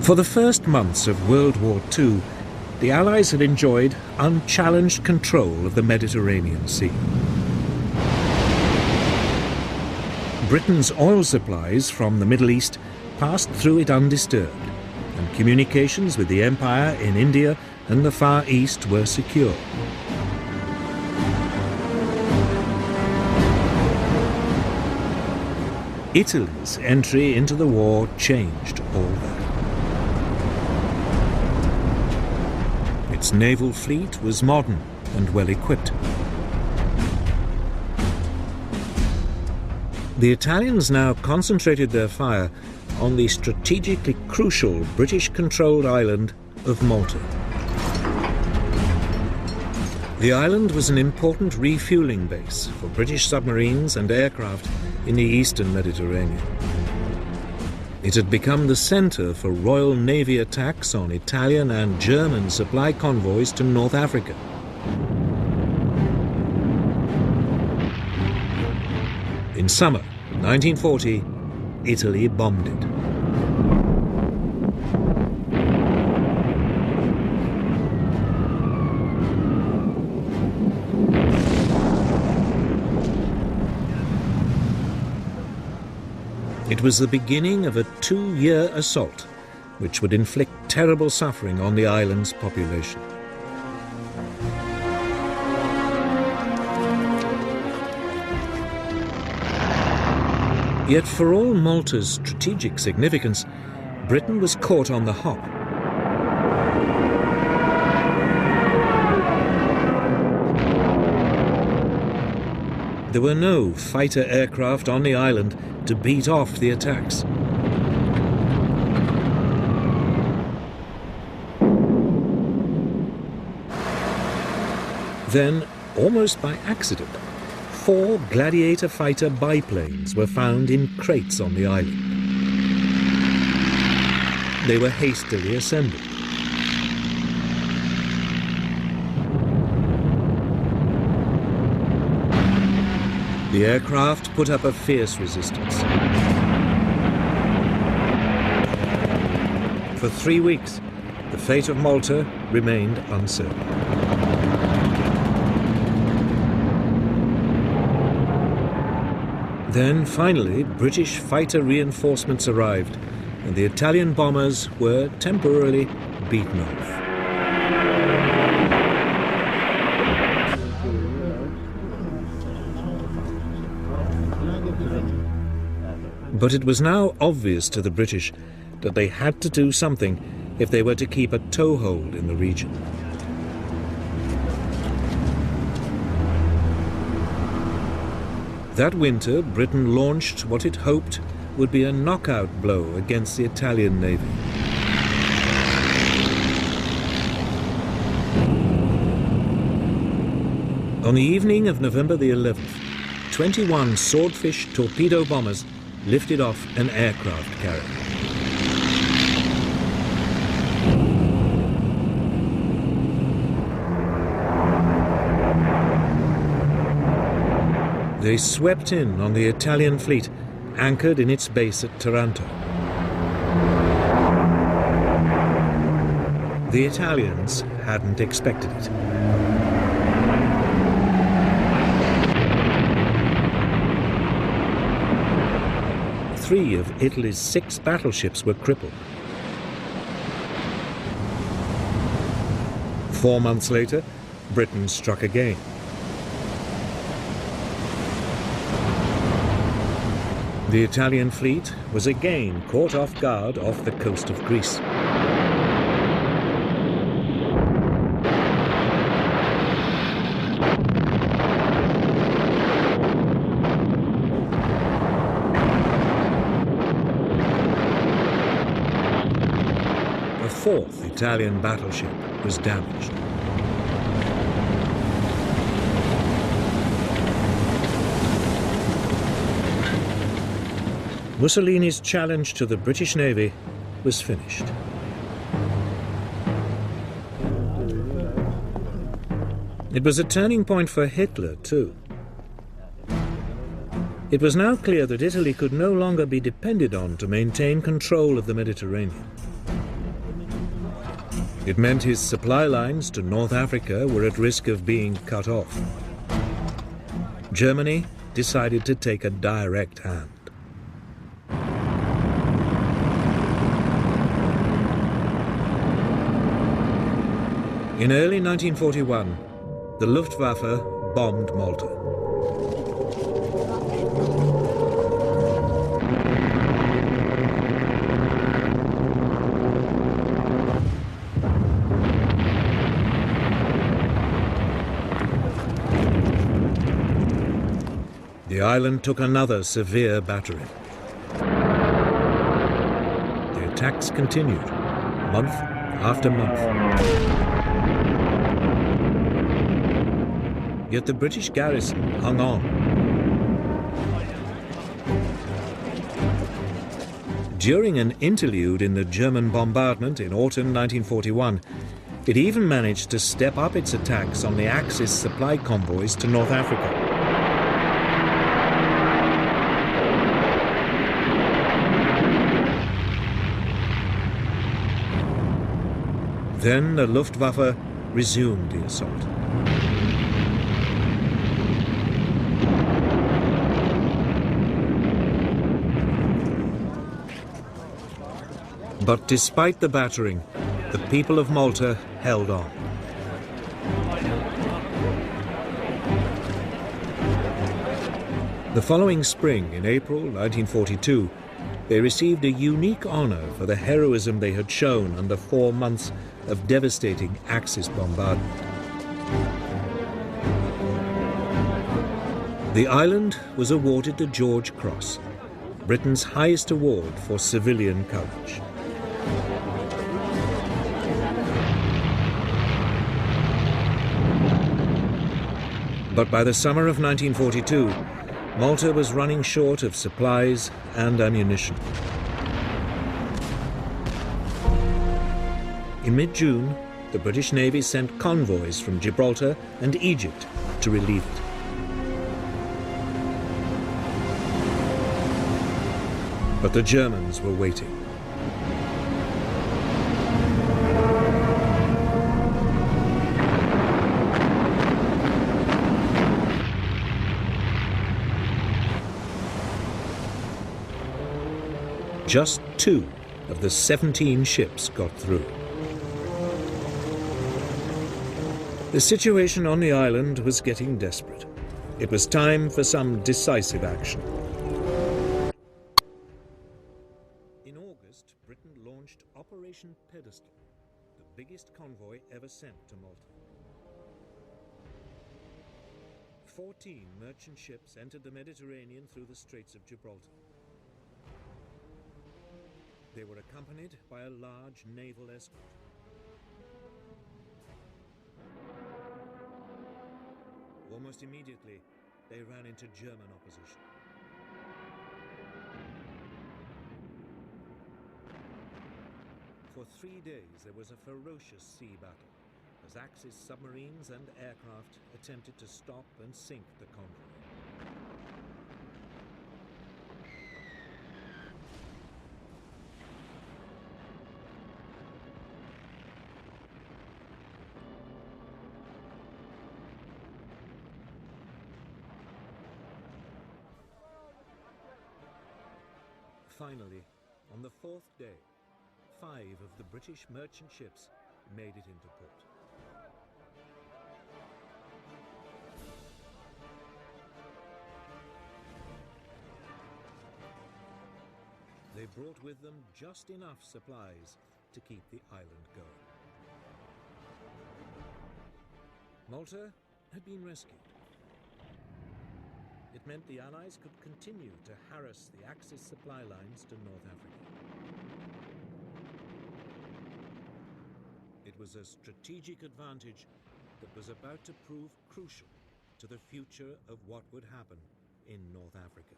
For the first months of World War II, the Allies had enjoyed unchallenged control of the Mediterranean Sea. Britain's oil supplies from the Middle East passed through it undisturbed, and communications with the Empire in India and the Far East were secure. Italy's entry into the war changed all that. Its naval fleet was modern and well equipped. The Italians now concentrated their fire on the strategically crucial British-controlled island of Malta. The island was an important refueling base for British submarines and aircraft in the eastern Mediterranean. It had become the centre for Royal Navy attacks on Italian and German supply convoys to North Africa. In summer 1940, Italy bombed it. It was the beginning of a 2-year assault, which would inflict terrible suffering on the island's population. Yet for all Malta's strategic significance, Britain was caught on the hop. There were no fighter aircraft on the island to beat off the attacks. Then, almost by accident, 4 Gladiator fighter biplanes were found in crates on the island. They were hastily assembled. The aircraft put up a fierce resistance. For 3 weeks, the fate of Malta remained uncertain. Then, finally, British fighter reinforcements arrived, and the Italian bombers were temporarily beaten off. But it was now obvious to the British that they had to do something if they were to keep a toehold in the region. That winter, Britain launched what it hoped would be a knockout blow against the Italian Navy. On the evening of November the 11th, 21 Swordfish torpedo bombers lifted off an aircraft carrier. They swept in on the Italian fleet, anchored in its base at Taranto. The Italians hadn't expected it. Three of Italy's 6 battleships were crippled. 4 months later, Britain struck again. The Italian fleet was again caught off guard off the coast of Greece. A 4th Italian battleship was damaged. Mussolini's challenge to the British Navy was finished. It was a turning point for Hitler, too. It was now clear that Italy could no longer be depended on to maintain control of the Mediterranean. It meant his supply lines to North Africa were at risk of being cut off. Germany decided to take a direct hand. In early 1941, the Luftwaffe bombed Malta. The island took another severe battering. The attacks continued, month after month. Yet the British garrison hung on. During an interlude in the German bombardment in autumn 1941, it even managed to step up its attacks on the Axis supply convoys to North Africa. Then the Luftwaffe resumed the assault. But despite the battering, the people of Malta held on. The following spring, in April 1942, they received a unique honor for the heroism they had shown under 4 months of devastating Axis bombardment. The island was awarded the George Cross, Britain's highest award for civilian courage. But by the summer of 1942, Malta was running short of supplies and ammunition. In mid-June, the British Navy sent convoys from Gibraltar and Egypt to relieve it. But the Germans were waiting. Just 2 of the 17 ships got through. The situation on the island was getting desperate. It was time for some decisive action. In August, Britain launched Operation Pedestal, the biggest convoy ever sent to Malta. 14 merchant ships entered the Mediterranean through the Straits of Gibraltar. They were accompanied by a large naval escort. Almost immediately, they ran into German opposition. For 3 days, there was a ferocious sea battle as Axis submarines and aircraft attempted to stop and sink the convoy. Finally, on the 4th day, 5 of the British merchant ships made it into port. They brought with them just enough supplies to keep the island going. Malta had been rescued. It meant the Allies could continue to harass the Axis supply lines to North Africa. It was a strategic advantage that was about to prove crucial to the future of what would happen in North Africa.